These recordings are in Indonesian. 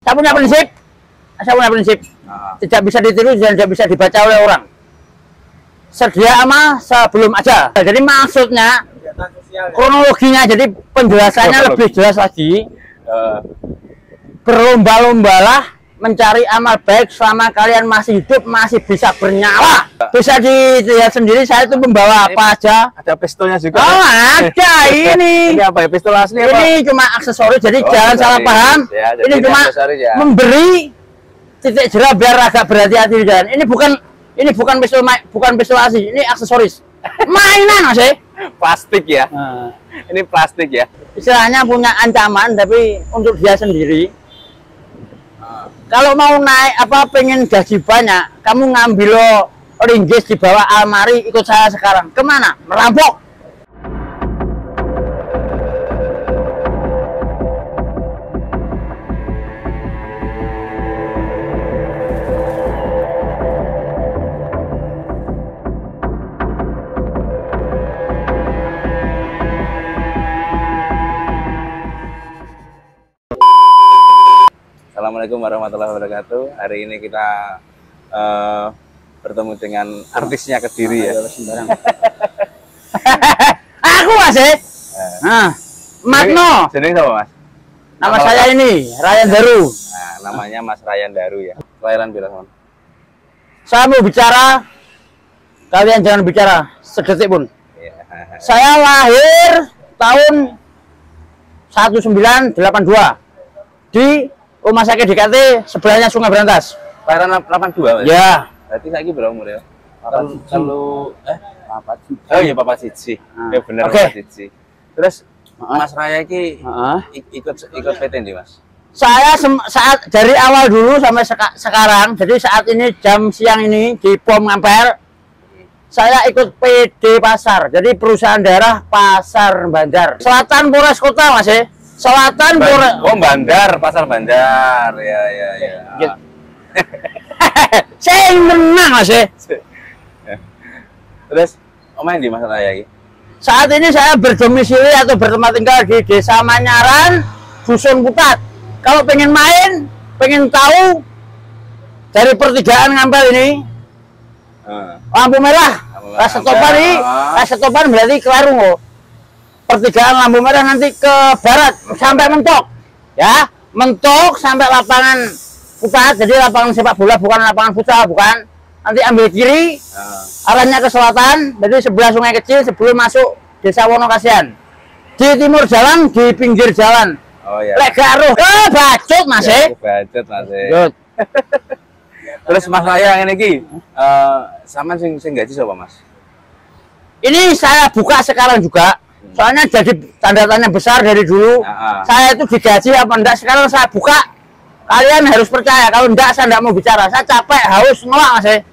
Saya punya prinsip, tidak bisa ditiru dan tidak bisa dibaca oleh orang. Sedia ama sebelum aja. Jadi maksudnya kronologinya, jadi penjelasannya lebih jelas lagi. Berlomba-lombalah mencari amal baik selama kalian masih hidup, masih bisa bernyala. Bisa dilihat sendiri, saya itu membawa apa aja. Ada pistolnya juga. Oh, ada ini. Ini apa ya? Pistol asli apa? Ini cuma aksesoris, jadi jangan salah paham. Ya, ini cuma ya. memberi titik jerah biar agak berhati-hati di jalan. Ini bukan pistol asli, ini aksesoris. Mainan Mas. Plastik ya. Ini plastik ya. Istilahnya punya ancaman, tapi untuk dia sendiri. Kalau mau naik pengen gaji banyak, kamu ngambil ringgis di bawah almari, ikut saya sekarang. Kemana? Merampok. Assalamualaikum warahmatullahi wabarakatuh. Hari ini kita bertemu dengan artisnya Kediri ya. Aku Mas. Magno. Jeneng siapa Mas? Nama saya ini Ryan Daru. Nah, namanya Mas Ryan Daru ya. Kelahiran bila Mas? Saya mau bicara, kalian jangan bicara sedetik pun. Ya. Saya lahir tahun 1982 di Rumah Sakit DKT sebelahnya Sungai Berantas. Kelahiran 82 Mas? Ya. Berarti saya berapa umur ya? Kalau Papat oh iya Papat Siji. Ya benar Papat Siji. Terus Mas Raya ki ikut PT nih Mas? Saya saat dari awal dulu sampai sekarang, jadi saat ini jam siang ini di POM Ngampel, saya ikut PD Pasar, jadi perusahaan daerah Pasar Bandar. Selatan Polres Kota Mas. Selatan Polres. Oh Bandar, Pasar Bandar. Ya. Saya menang Mas. Terus main di Mas Raya ini? Saat ini saya berdomisili atau bertempat tinggal di Desa Manyaran, Dusun Putat. Kalau pengen main, pengen tahu dari pertigaan Ngampel ini, lampu merah, Setopan berarti ke Warung. Pertigaan lampu merah nanti ke barat sampai mentok, ya, mentok sampai lapangan Putat. Jadi lapangan sepak bola, bukan lapangan futsal, bukan. Nanti ambil kiri, arahnya ke selatan, jadi sebelah sungai kecil sebelum masuk Desa Wonokasian. Di timur jalan, di pinggir jalan. Oh ya. Lek garuh bacut Mas. Bacut Mas. Terus Mas Raya ini ki, sampean sing gaji sapa Mas? Ini saya buka sekarang juga. Soalnya jadi tanda tanya besar dari dulu. Saya itu digaji apa enggak, sekarang saya buka. Kalian harus percaya, kalau enggak saya enggak mau bicara. Saya capek, haus, nolak Mas.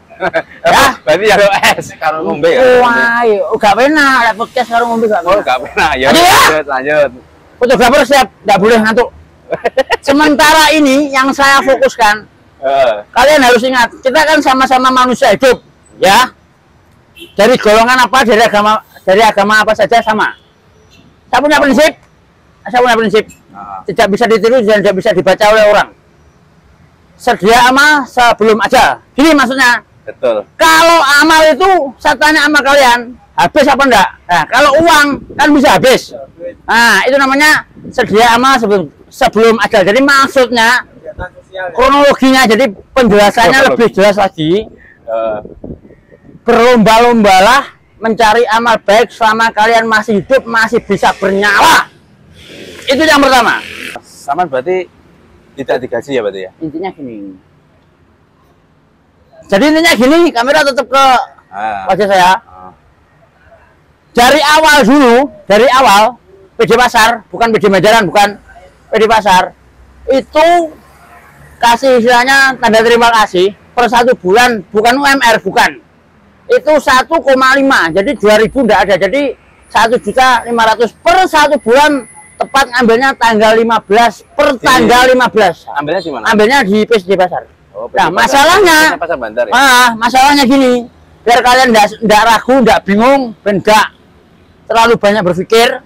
Ya, berarti ya es karo ngombe ya. Wah, enggak pernah ada podcast karo ngombe enggak. Oh, enggak pernah. Ya, lanjut. Fotografer siap, enggak boleh ngantuk. Sementara ini yang saya fokuskan, kalian harus ingat, kita kan sama-sama manusia hidup, ya. Dari golongan apa, dari agama apa saja sama. Saya punya prinsip, tidak bisa ditiru dan tidak bisa dibaca oleh orang. Sedia ama sebelum aja. Gini maksudnya. Betul. Kalau amal itu, saya tanya sama kalian, habis apa enggak? Nah, kalau uang kan bisa habis. Nah, itu namanya sedia amal sebelum aja. Jadi maksudnya kronologinya, jadi penjelasannya lebih jelas lagi. Berlomba-lombalah mencari amal baik selama kalian masih hidup, masih bisa bernyala. Itu yang pertama. Sama berarti tidak digaji ya berarti ya? Intinya gini. Jadi intinya gini, kamera tetap ke wajah saya. Dari awal PD Pasar, bukan PD Majaran, bukan PD Pasar, itu kasih istilahnya tanda terima kasih per 1 bulan, bukan UMR, bukan. Itu 1,5, jadi 2.000 enggak ada, jadi 1.500.000 per 1 bulan, tepat ngambilnya tanggal 15 per tanggal 15. Ambilnya di mana? Ambilnya di PSD Pasar. Oh, nah, masalahnya, Pasar Bandar ya? Masalahnya gini, biar kalian enggak ragu, enggak bingung, enggak terlalu banyak berpikir.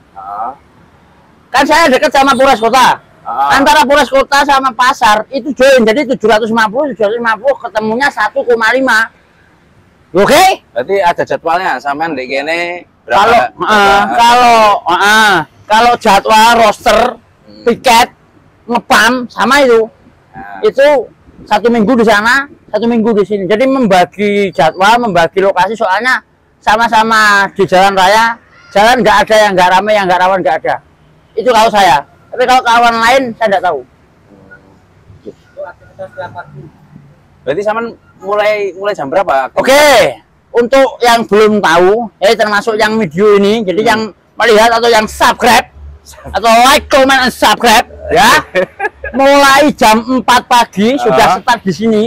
Kan saya dekat sama Polres Kota. Antara Polres Kota sama pasar itu join. Jadi 750 ketemunya 1,5. Oke? Berarti ada jadwalnya sampean di kene kalau jadwal roster tiket ngepam sama itu. Itu 1 minggu di sana, 1 minggu di sini. Jadi membagi jadwal, membagi lokasi, soalnya sama-sama di jalan raya, jalan nggak ada yang nggak ramai, yang nggak rawan nggak ada. Itu kalau saya. Tapi kalau kawan lain saya nggak tahu. Berarti sama mulai jam berapa? Oke. Untuk yang belum tahu, termasuk yang video ini, jadi yang melihat atau yang subscribe atau like, comment, and subscribe ya. Mulai jam 4 pagi sudah start di sini.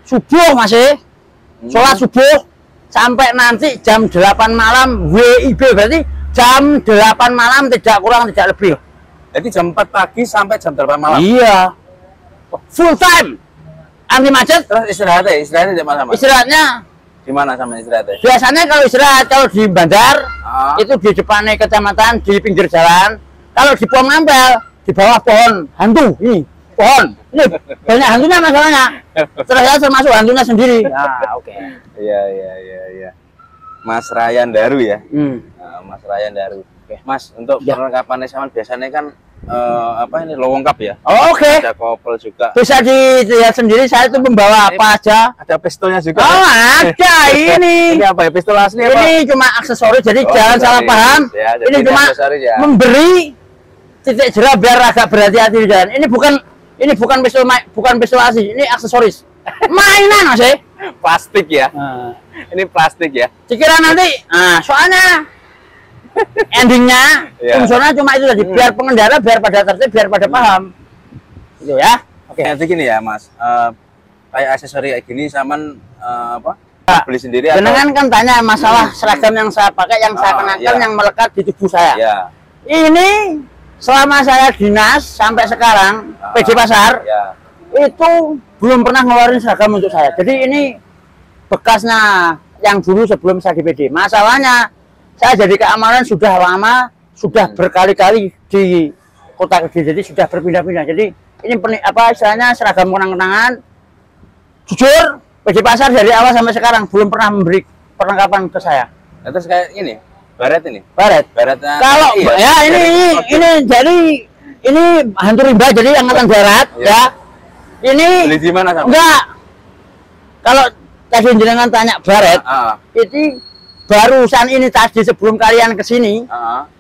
Subuh masih sholat subuh sampai nanti jam 8 malam WIB, berarti jam 8 malam tidak kurang tidak lebih. Jadi jam 4 pagi sampai jam 8 malam. Iya. Full time. Anti macet. Terus istirahatnya di mana, Mas? Istirahatnya di mana sama istirahatnya? Biasanya kalau istirahat kalau di bandar itu di depannya kecamatan, di pinggir jalan. Kalau di pom ampel di bawah pohon hantu ini. Pohon. Ini banyak hantunya masalahnya. Terus saya termasuk hantunya sendiri. Nah, oke. Iya. Mas Ryan Daru ya. Mas Ryan Daru. Mas, untuk perlengkapan sama biasanya kan ini lengkap ya. Oke. Ada kopel juga. Bisa dilihat sendiri saya itu membawa apa aja. Ada pistolnya juga. Oh, ada ini. Ini apa ya? Pistol asli apa? Ini cuma aksesoris, jadi jangan salah paham. Ya, ini cuma memberi titik jerah biar agak berhati-hati di jalan. Ini bukan pistol asli, ini aksesoris. Mainan Mas. Plastik ya. Ini plastik ya. Sekiranya nanti, soalnya endingnya fungsinya cuma itu tadi, biar pengendara biar pada tertib, biar pada paham. Gitu ya. Oke. Nanti gini ya, Mas. Kayak aksesori kayak gini saman beli sendiri atau? Jenengan kan tanya masalah seragam yang saya pakai, yang saya kenakan, yang melekat di tubuh saya. Ini selama saya dinas sampai sekarang PJ Pasar itu belum pernah ngeluarin seragam untuk saya. Jadi ini bekasnya yang dulu sebelum saya di PD. Masalahnya saya jadi keamanan sudah lama, sudah berkali-kali di Kota Kediri, jadi sudah berpindah-pindah. Jadi ini istilahnya seragam kenang-kenangan. Jujur, PJ Pasar dari awal sampai sekarang belum pernah memberi perlengkapan ke saya. Terus kayak ini, baret ini. Baretnya. Kalau ini jadi ini hantu rimba, jadi angkatan darat ya. Ini beli di mana sama? Enggak. Kalau tadi jenengan tanya baret, itu barusan ini tadi sebelum kalian ke sini,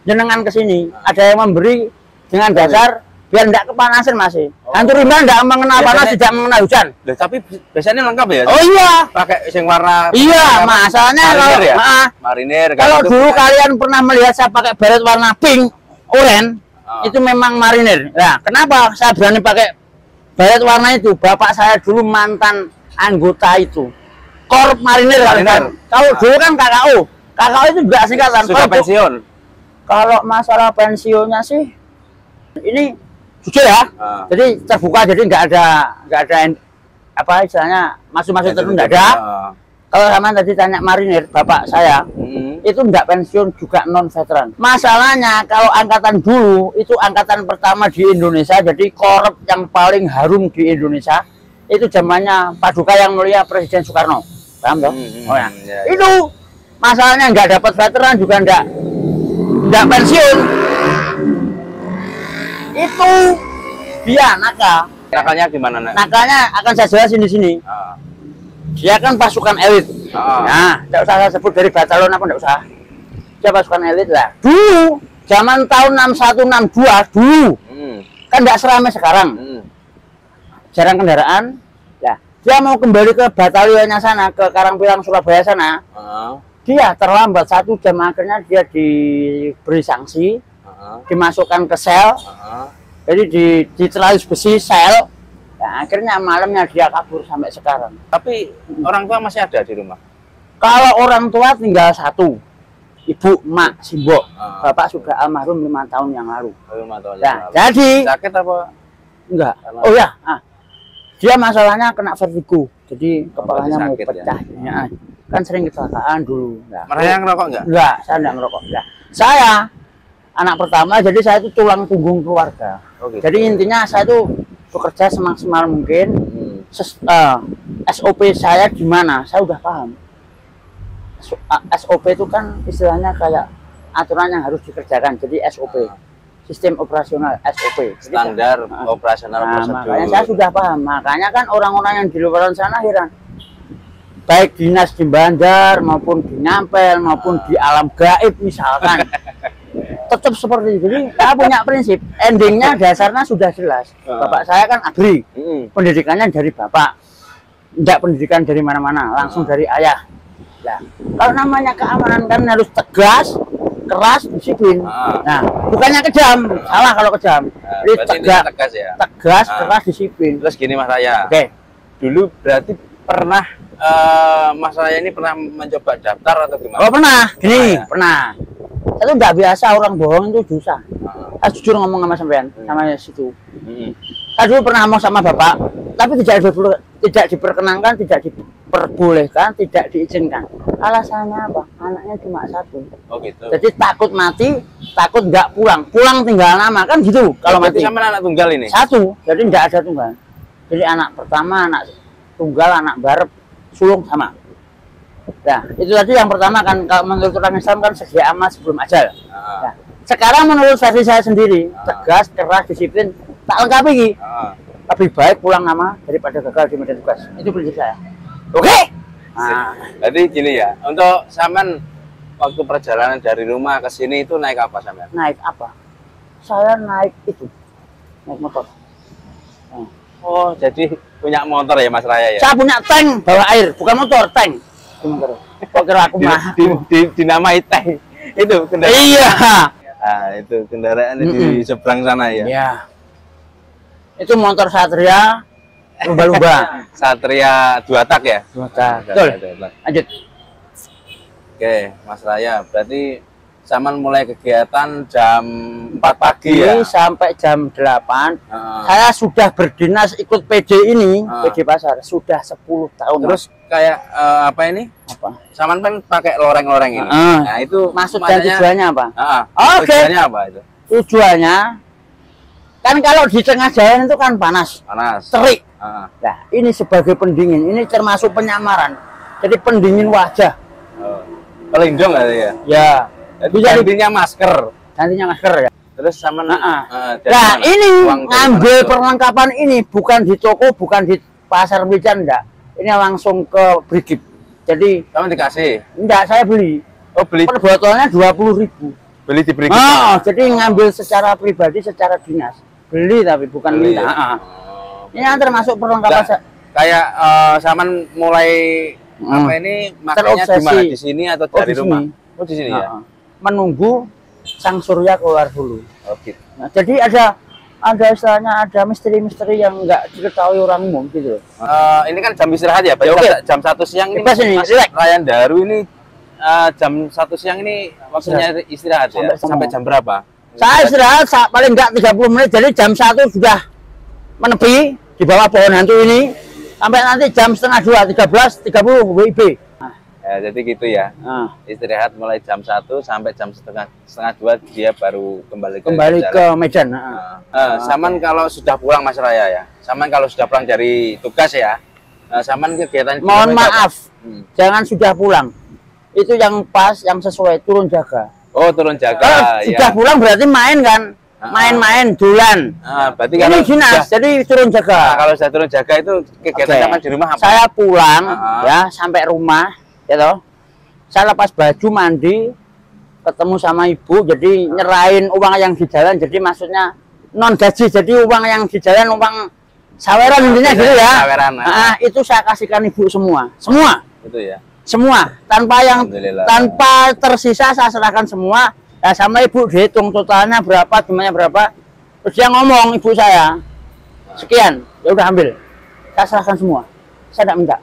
jenengan ke sini, ada yang memberi dengan dasar biar enggak kepanasan masih. Hantu rimba enggak mengenal panas, tidak mengenal hujan. Tapi biasanya lengkap ya? Oh iya. Pakai sing warna. Iya, masalahnya kalau marinir. Kalau dulu kalian pernah melihat saya pakai baret warna pink, oranye, itu memang marinir. Nah, kenapa saya berani pakai baret warna itu? Bapak saya dulu mantan anggota itu. Korp marinir. Kalau dulu kan KKO. KKO itu juga singkatan. Sudah pensiun. Kalau masalah pensiunnya sih ini jujur ya. Jadi terbuka, jadi nggak ada istilahnya masuk-masuk terus nggak ada. Kalau sama tadi tanya marinir, bapak saya itu nggak pensiun juga non veteran. Masalahnya kalau angkatan dulu itu angkatan pertama di Indonesia, jadi korp yang paling harum di Indonesia itu zamannya Paduka Yang Mulia Presiden Soekarno. Paham toh? Itu masalahnya nggak dapat veteran juga nggak pensiun. Itu dia nakal. Nakalnya gimana? Nakalnya akan saya jelasin di sini. Dia kan pasukan elit. Nah, tidak usah saya sebut dari batalion apa, tidak usah. Dia pasukan elit lah. Dulu, zaman tahun 61, 62, dulu. Kan tidak seramai sekarang. Jarang kendaraan. Ya, dia mau kembali ke batalionnya sana, ke Karangpilang, Surabaya sana. Dia terlambat 1 jam, akhirnya dia diberi sanksi. Dimasukkan ke sel. Jadi di teralus besi sel. Ya, akhirnya malamnya dia kabur sampai sekarang. Tapi orang tua masih ada di rumah? Kalau orang tua tinggal 1, ibu, mak, simbok. Bapak sudah almarhum 5 tahun yang lalu. 5 tahun yang lalu. Jadi sakit apa? Enggak. Oh ya, dia masalahnya kena vertigo. Jadi kepalanya mau pecah. Ya. Kan sering kecelakaan dulu. Mereka ngerokok enggak? Enggak, saya enggak ngerokok. Ya. Saya anak pertama, jadi saya itu tulang punggung keluarga. Okay. Jadi intinya saya itu bekerja semaksimal mungkin. SOP saya gimana, saya udah paham. SOP itu kan istilahnya kayak aturan yang harus dikerjakan, jadi SOP, sistem operasional, SOP, standar operasional prosedur. Makanya saya sudah paham. Makanya kan orang-orang yang di luar sana heran, baik dinas di Bandar maupun di Ngampel maupun di alam gaib misalkan, tetap seperti itu. Jadi saya punya prinsip, endingnya dasarnya sudah jelas. Bapak saya kan agri, pendidikannya dari bapak, tidak pendidikan dari mana-mana, langsung dari ayah. Nah, kalau namanya keamanan kan harus tegas, keras, disiplin. Nah, bukannya kejam, salah kalau kejam. Jadi tegas, ya? Tegas, keras, disiplin. Terus gini Mas Raya, dulu berarti pernah Mas Raya ini pernah mencoba daftar atau gimana? Oh pernah, gini, pernah. Itu nggak biasa, orang bohong itu dosa. Saya jujur ngomong sama sampean, sama situ. Saya dulu pernah ngomong sama bapak, tapi tidak diperkenankan, tidak diperbolehkan, tidak diizinkan. Alasannya apa? Anaknya cuma satu. Oh gitu. Jadi takut mati, takut nggak pulang. Pulang tinggal nama, kan gitu. Kalau mati. Sama anak tunggal ini? Satu, jadi nggak ada tunggal. Jadi anak pertama, anak tunggal, anak barep, sulung sama. Nah, itu tadi yang pertama kan, kalau menurut orang Islam kan sedia amat sebelum ajal. Nah, sekarang menurut versi saya sendiri, tegas, keras, disiplin, tak lengkap lagi. Lebih baik pulang nama daripada gagal di medan tugas. Itu prinsip saya. Oke? Nah. Jadi gini ya, untuk Saman waktu perjalanan dari rumah ke sini itu naik apa Saman? Naik apa? Saya naik itu, naik motor. Nah. Oh, jadi punya motor ya Mas Raya ya? Saya punya tank bawa air, bukan motor, tank. Kok kira aku mah dinamai tank itu kendaraan. Iya. Nah, itu kendaraan di seberang sana ya. Iya. Itu motor Satria lumba-lumba. Satria 2 tak ya? 2 tak. Betul. Lanjut. Oke, Mas Raya, berarti Saman mulai kegiatan jam 4 pagi ya? Sampai jam 8. Saya sudah berdinas ikut PD ini, PD Pasar, sudah 10 tahun. Terus kayak apa ini? Apa? Saman kan pakai loreng-loreng ini. Nah, itu maksud dan tujuannya apa? Oke. Tujuannya apa itu? Tujuannya kan kalau di tengah jalan itu kan panas. Terik. Nah, ini sebagai pendingin, ini termasuk penyamaran. Jadi pendingin wajah. Pelindung ya? Ya. Gantinya masker. Gantinya masker ya. Terus sama nah ini ngambil perlengkapan ini bukan di toko, bukan di pasar Wican, enggak. Ini langsung ke Brigip. Jadi kamu dikasih? Enggak, saya beli. Oh, beli. Per botolnya 20.000. Beli di Brigip. Jadi ngambil secara pribadi, secara dinas. Beli tapi bukan minta. Ini yang termasuk perlengkapan. Kayak Saman mulai apa ini makanya di mana, di sini atau dari rumah? Oh, di sini ya. Menunggu sang surya keluar dulu. Oke. Nah, jadi ada istilahnya, ada misteri-misteri yang nggak diketahui orang umum gitu. Ini kan jam istirahat ya, jam 1 siang ini. Mas Ryan Daru ini jam 1 siang ini waktunya istirahat ya. Sampai jam berapa? Saya istirahat paling nggak 30 menit, jadi jam 1 sudah menepi di bawah pohon hantu ini sampai nanti jam setengah 2, 13.30 WIB. Ya, jadi gitu ya. Istirahat mulai jam 1 sampai jam setengah 2 dia baru kembali ke Medan. Saman kalau sudah pulang Mas Raya ya. Saman kalau sudah pulang dari tugas ya. Saman kegiatan. Mohon maaf, jangan sudah pulang. Itu yang pas, yang sesuai, turun jaga. Oh, turun jaga. Sudah pulang berarti main kan? Main-main, dulan. Berarti ini dinas, jadi turun jaga. Kalau sudah turun jaga itu kegiatan Saman di rumah apa? Saya pulang ya sampai rumah. Gitu. Saya lepas baju, mandi, ketemu sama ibu, jadi nyerahin uang yang di jalan, jadi maksudnya non gaji, jadi uang yang di jalan, uang saweran intinya gitu ya. Itu saya kasihkan ibu semua itu ya, semua tanpa tersisa saya serahkan semua. Nah, sama ibu dihitung totalnya berapa, jumlahnya berapa, terus dia ngomong, ibu saya sekian, ya udah ambil, saya serahkan semua, saya tidak minta.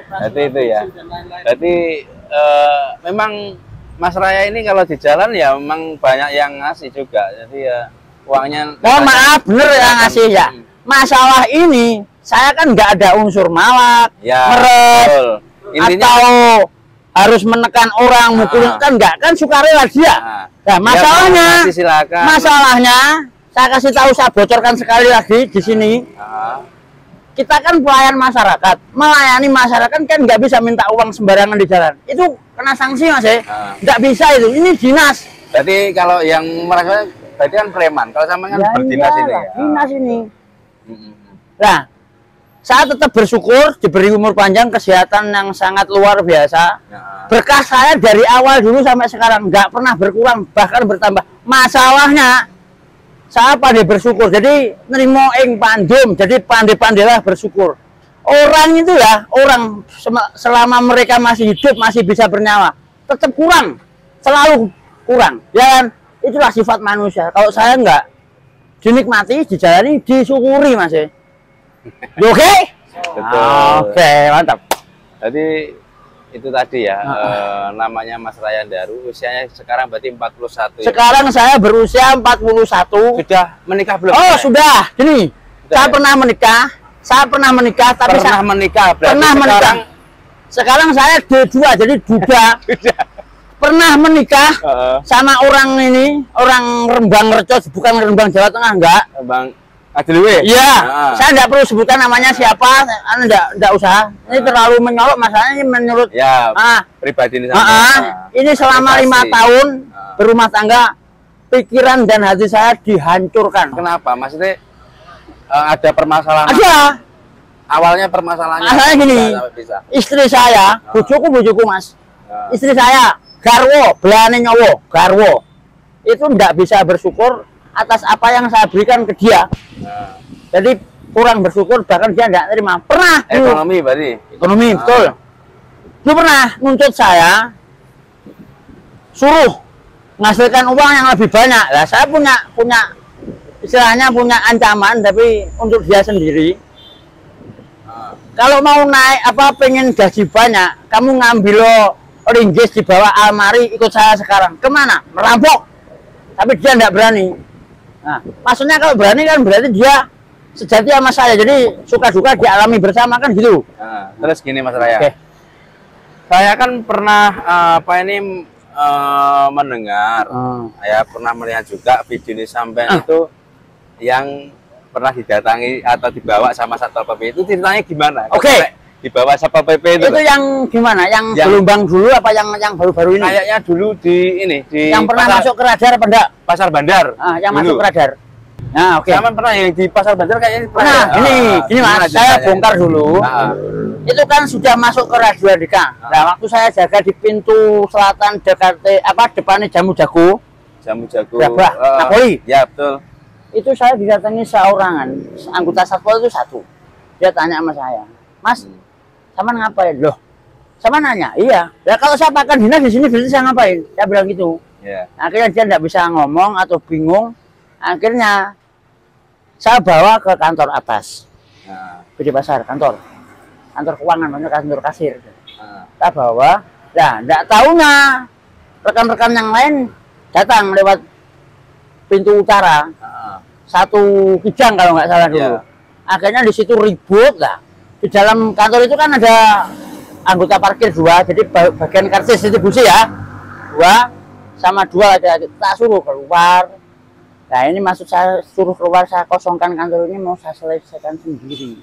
Berarti itu ya. Berarti memang Mas Raya ini kalau di jalan ya memang banyak yang ngasih juga. Jadi ya uangnya. Mohon maaf, bener yang ngasih ya. Masalah ini saya kan nggak ada unsur malak, meret, atau harus menekan orang, mukul kan nggak, kan sukarela dia. Nah, masalahnya, ya, silakan. Masalahnya, saya kasih tahu, saya bocorkan sekali lagi di sini. Kita kan pelayan masyarakat, melayani masyarakat kan nggak bisa minta uang sembarangan di jalan. Itu kena sanksi Mas ya. Nggak bisa itu. Ini dinas. Berarti kalau yang merasa berarti kan preman. Kalau sama kan ya berdinas ini. Ya. Dinas ini. Nah, saya tetap bersyukur diberi umur panjang, kesehatan yang sangat luar biasa. Berkah saya dari awal dulu sampai sekarang nggak pernah berkurang, bahkan bertambah. Masalahnya saya pandai bersyukur, jadi nerimo ing pandum, jadi pandai-pandailah bersyukur. Orang itu ya, orang selama mereka masih hidup, masih bisa bernyawa, tetap kurang, selalu kurang. Ya kan? Itulah sifat manusia. Kalau saya enggak, dinikmati, dijalani, disyukuri Mas. Oke? Oke, mantap. Jadi itu tadi ya, namanya Mas Ryan Daru, usianya sekarang berarti 41 ya? Sekarang saya berusia 41. Sudah menikah belum? Oh, sudah. Gini, saya pernah menikah. Saya pernah menikah, tapi pernah menikah. Pernah menikah. Sekarang saya D2, jadi duda. Pernah menikah sama orang ini, orang Rembang Reco, bukan Rembang Jawa Tengah, enggak. Rembang Adiluwe? Iya, saya enggak perlu sebutkan namanya siapa, enggak usah. Ini terlalu menyolok, masalahnya ini menurut ya, pribadi ini. Ini selama 5 tahun berumah tangga, pikiran dan hati saya dihancurkan. Kenapa? Maksudnya ada permasalahan? Ada. Awalnya permasalahannya? Masalahnya gini, istri saya, bojoku Mas, istri saya, garwo, belane nyowo, garwo, itu enggak bisa bersyukur atas apa yang saya berikan ke dia. Jadi kurang bersyukur, bahkan dia tidak terima. Pernah ekonomi berarti? Ekonomi, betul. Dia pernah nuntut saya suruh menghasilkan uang yang lebih banyak. Nah, saya punya istilahnya punya ancaman, tapi untuk dia sendiri. Kalau mau naik pengen gaji banyak, kamu ngambil ringgis di bawah almari, ikut saya sekarang. Kemana? Merampok. Tapi dia tidak berani. Nah, maksudnya kalau berani kan berarti dia sejati sama saya, jadi suka duka dialami bersama kan gitu. Terus gini Mas Raya, saya kan pernah mendengar, saya pernah melihat juga video ini sampai itu yang pernah didatangi atau dibawa sama Satpol PP, itu ceritanya gimana? Dibawa Satpol PP itu yang gimana? Yang gelombang dulu apa yang baru-baru ini? Kayaknya dulu di yang pernah masuk ke radar apa enggak? Pasar Bandar. Yang masuk ke radar. Nah, Sama pernah yang di Pasar Bandar kayaknya pernah. Gini Mas, saya bongkar dulu. Itu kan sudah masuk ke Radio Andika. Nah, waktu saya jaga di pintu selatan depannya Jamu Jago. Napoli. Ya, betul. Itu saya didatangi seorangan, anggota Satpol itu satu. Dia tanya sama saya, "Mas, sama ngapain?" Loh, sama nanya, "Iya. Ya kalau saya pakai dinas di sini berarti saya ngapain?" Saya bilang gitu. Akhirnya dia tidak bisa ngomong atau bingung. Akhirnya saya bawa ke kantor atas, PD Pasar, kantor keuangan, kantor kasir. Kita bawa, nah tidak tahunya rekan-rekan yang lain datang lewat pintu utara, satu kijang kalau nggak salah dulu. Akhirnya di situ ribut lah. Di dalam kantor itu kan ada anggota parkir 2, jadi bagian karcis distribusi ya, 2 sama 2 laki-laki. Tak suruh keluar. Nah ini maksud saya suruh keluar, saya kosongkan kantor ini, mau saya selesaikan sendiri.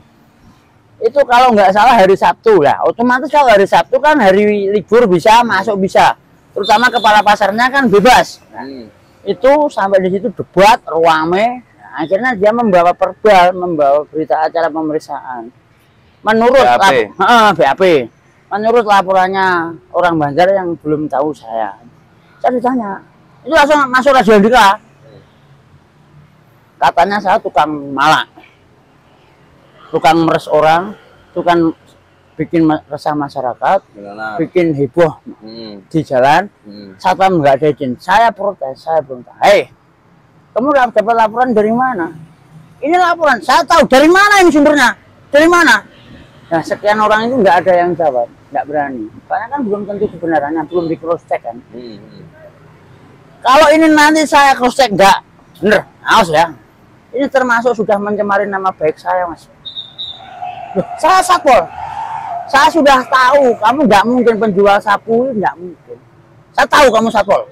Itu kalau nggak salah hari Sabtu lah. Otomatis kalau hari Sabtu kan hari libur, bisa masuk bisa. Terutama kepala pasarnya kan bebas. Itu sampai di situ debat, rame. Nah, akhirnya dia membawa perbal, membawa berita acara pemeriksaan. Menurut BAP. Menurut laporannya orang Banjar yang belum tahu saya ditanya, itu langsung masuk Radio Andika. Katanya saya tukang malak, tukang meres orang, tukang bikin resah masyarakat, bikin heboh di jalan. Satpam nggak ada izin. Saya protes, saya berontak. Hei, kamu dapat laporan dari mana? Ini laporan, saya tahu dari mana ini sumbernya, dari mana? Nah, sekian orang itu nggak ada yang jawab, nggak berani. Karena kan belum tentu kebenarannya, belum di cross check kan. Kalau ini nanti saya cross check nggak bener, awas ya. Ini termasuk sudah mencemari nama baik saya, Mas. Loh, saya Satpol. Saya sudah tahu kamu nggak mungkin penjual sapu, nggak mungkin. Saya tahu kamu Satpol.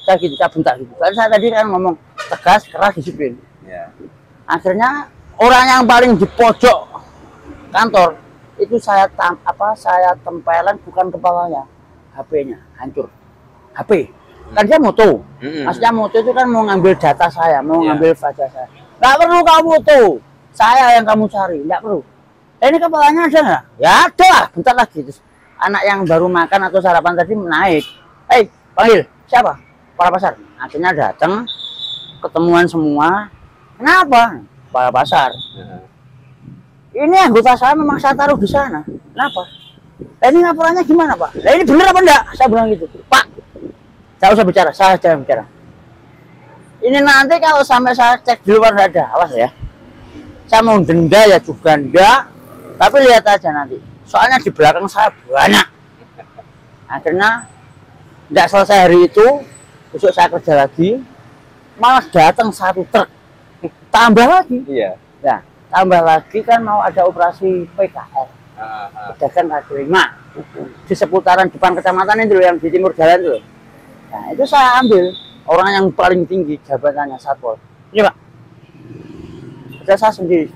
saya gitu, saya bentak gitu. Kan saya tadi kan ngomong tegas, keras, disiplin. Ya. Akhirnya orang yang paling di pojok kantor itu saya tempelan bukan kepalanya, HP-nya hancur. HP. Kan dia moto. Maksudnya moto itu kan mau ngambil data saya, mau ngambil wajah saya. Nggak perlu kamu foto. Saya yang kamu cari, nggak perlu. Ini kepalanya ada nggak? Ya ada lah, bentar lagi. Terus, anak yang baru makan atau sarapan tadi naik. Panggil, siapa? Kepala pasar. Akhirnya datang, ketemuan semua. Kenapa? Kepala pasar. Ini anggota saya memang saya taruh di sana. Kenapa? Ini laporannya gimana, Pak? Ini bener apa enggak? Saya bilang gitu. Pak, saya usah bicara, saya jangan bicara. Ini nanti kalau sampai saya cek di luar ada, awas ya. Saya mau denda ya juga enggak. Tapi lihat aja nanti. Soalnya di belakang saya banyak. Akhirnya enggak selesai hari itu, besok saya kerja lagi. Malah datang satu truk. Tambah lagi. Iya. Nah, tambah lagi kan mau ada operasi PKL. Pedagang kaki lima. Di seputaran depan kecamatan itu yang di timur jalan itu. Nah, itu saya ambil orang yang paling tinggi jabatannya Satpol. Ini Pak. Ada saya sendiri.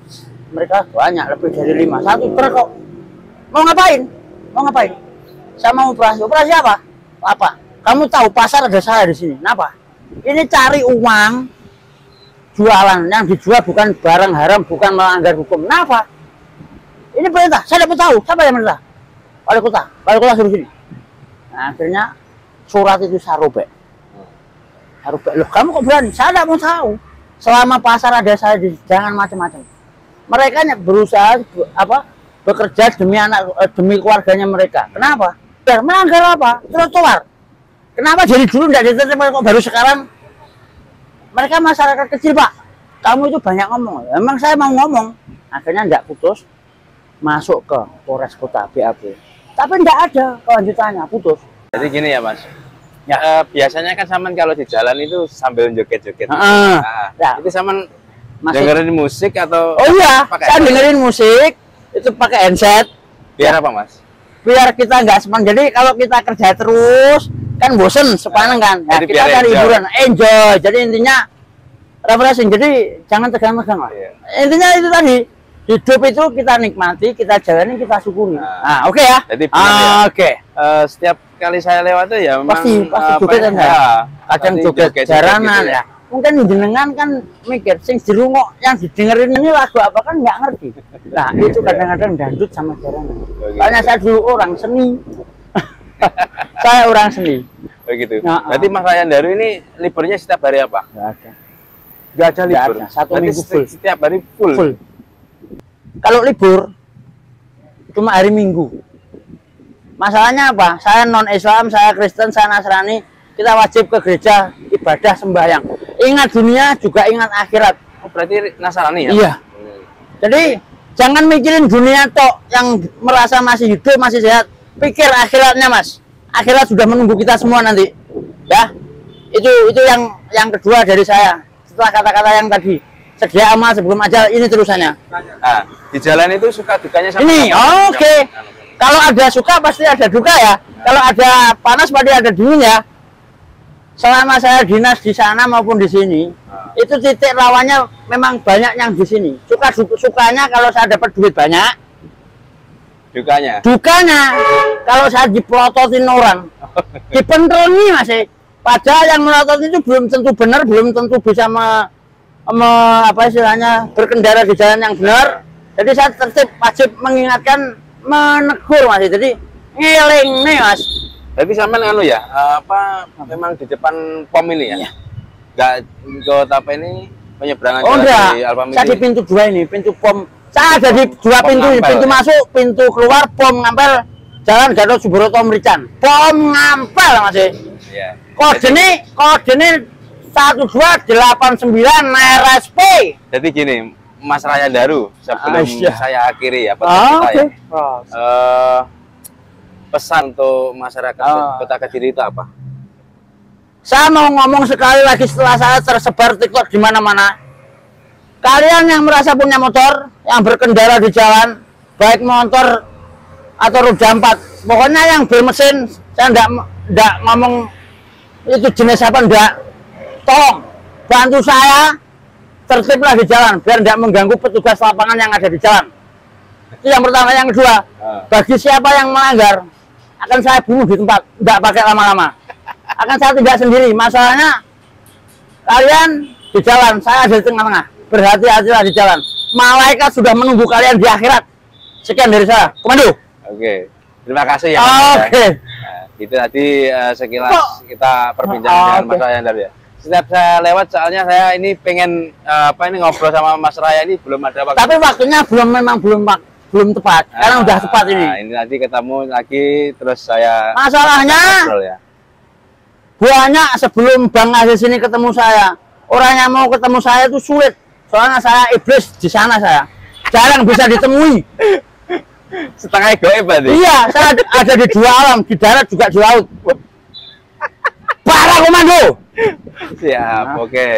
Mereka banyak, lebih dari 5. Satu truk kok. Mau ngapain? Mau ngapain? Saya mau operasi. Operasi apa? Apa? Kamu tahu pasar ada saya di sini. Kenapa? Ini cari uang jualan. Yang dijual bukan barang haram, bukan melanggar hukum. Kenapa? Ini perintah. Saya dapat tahu. Siapa yang perintah? Wali kota. Wali kota suruh sini. Nah, akhirnya surat itu saya robek. Loh, kamu kok berani? Saya tidak mau tahu. Selama pasar ada saya, jangan macam-macam. Mereka berusaha bekerja demi keluarganya mereka. Kenapa? Biar melanggar apa? Trotoar. Kenapa jadi dulu tidak ditertib kok baru sekarang? Mereka masyarakat kecil, Pak. Kamu itu banyak ngomong. Emang saya mau ngomong. Akhirnya tidak putus. Masuk ke Polres Kota BAB. Tapi tidak ada kelanjutannya, putus. Jadi gini ya, Mas. Ya. Biasanya kan Saman kalau di jalan itu sambil joget-joget. Ya. Itu Saman dengerin musik atau? Oh iya, saya dengerin musik itu pakai handset. Biar apa, Mas? Biar kita nggak sepan. Jadi kalau kita kerja terus kan bosen sepaneng kan. Nah, kita cari hiburan, enjoy. Jadi intinya refreshing. Jadi jangan tegang-tegang lah. Iya. Intinya itu tadi. Hidup itu kita nikmati, kita jalani, kita syukuri. Nah, oke ya. Jadi oke. Setiap kali saya lewat tuh ya memang pasti joget kan ya. Kadang joget jaranan ya. Mungkin jenengan kan mikir sing dirungok yang didengerin ini lagu apa kan nggak ngerti. Nah, itu kadang-kadang dangdut sama jaranan. Soalnya saya dulu orang seni. Saya orang seni. Begitu. Berarti Mas Rayandaru ini liburnya setiap hari apa? Nggak ada. Nggak ada libur. Satu minggu full. Setiap hari full. Kalau libur cuma hari Minggu. Masalahnya apa? Saya non Islam, saya Kristen, saya Nasrani. Kita wajib ke gereja, ibadah, sembahyang. Ingat dunia juga ingat akhirat. Oh, berarti Nasrani ya? Iya. Jadi jangan mikirin dunia tok yang merasa masih hidup, masih sehat. Pikir akhiratnya, Mas. Akhirat sudah menunggu kita semua nanti. Ya. Itu yang kedua dari saya. Setelah kata-kata yang tadi. Sedia amal sebelum ajal, ini terusannya. Nah, di jalan itu suka dukanya sama ini. Oke. Kalau ada suka pasti ada duka ya. Kalau ada panas pasti ada dingin ya. Selama saya dinas di sana maupun di sini, itu titik rawannya memang banyak yang di sini. Sukanya kalau saya dapat duit banyak. Dukanya kalau saya dipelototin orang, dipentroni masih. Padahal yang melotot itu belum tentu benar, belum tentu bisa apa istilahnya berkendara di jalan yang benar. Jadi saya tertib wajib mengingatkan, menegur Mas. Jadi ngeling nih Mas. Jadi sampean ya, memang di depan pom ini ya? Nggak ikut apa ini penyeberangan jalan di Alfamidi? Saya di pintu 2 ini, pintu pom. Saya ada di 2 pintu ini, pintu masuk, pintu keluar, pom Ngampel, Jalan Gatot Subroto Merican. Pom Ngampel Mas. Iya. Kode 1289 RSP. Jadi gini, Mas Rayandaru, sebelum saya akhiri ya pesan untuk masyarakat Kota Kediri itu apa? Saya mau ngomong sekali lagi setelah saya tersebar TikTok di mana-mana. Kalian yang merasa punya motor, yang berkendara di jalan, baik motor atau roda 4, pokoknya yang bermesin, saya enggak ngomong itu jenis apa enggak, tolong bantu saya tertiblah di jalan biar tidak mengganggu petugas lapangan yang ada di jalan. Itu yang pertama. Yang kedua, bagi siapa yang melanggar akan saya bunuh di tempat, tidak pakai lama-lama. Akan saya tindak sendiri. Masalahnya kalian di jalan, saya ada di tengah-tengah. Berhati-hatilah di jalan. Malaikat sudah menunggu kalian di akhirat. Sekian dari saya, Komando. Oke, terima kasih ya. Oke. Nah, itu tadi sekilas kita perbincangkan dengan Mas Raya ya. Setiap saya lewat, soalnya saya ini pengen ngobrol sama Mas Raya ini belum ada waktu. Tapi waktunya belum tepat. Karena udah tepat ini. Nah, ini nanti ketemu lagi terus saya. Masalahnya ya. banyak sebelum Bang Aziz ini ketemu saya. Orang yang mau ketemu saya itu sulit. Soalnya saya iblis di sana saya. Jarang bisa ditemui. Setengah gaib berarti. Iya, saya ada di dua alam, di darat juga di laut. Parah, Komando. Siap, oke.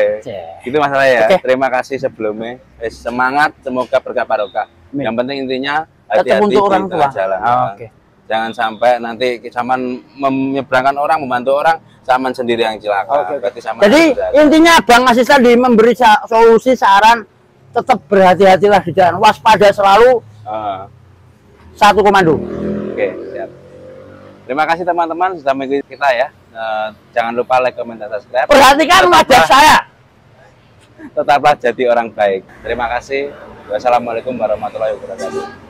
Itu masalah ya. Terima kasih sebelumnya. Semangat, semoga berkah barokah. Yang penting intinya hati-hati di tengah jalan. Jangan sampai nanti zaman menyeberangkan orang, membantu orang, zaman sendiri yang celaka. Jadi intinya Bang Aziz tadi memberi solusi, saran, tetap berhati-hatilah di jalan, waspada selalu. Satu komando. Oke, siap. Terima kasih teman-teman sudah mengikuti kita ya. Jangan lupa like, comment, dan subscribe. Perhatikan wajah saya. Tetaplah jadi orang baik. Terima kasih. Wassalamualaikum warahmatullahi wabarakatuh.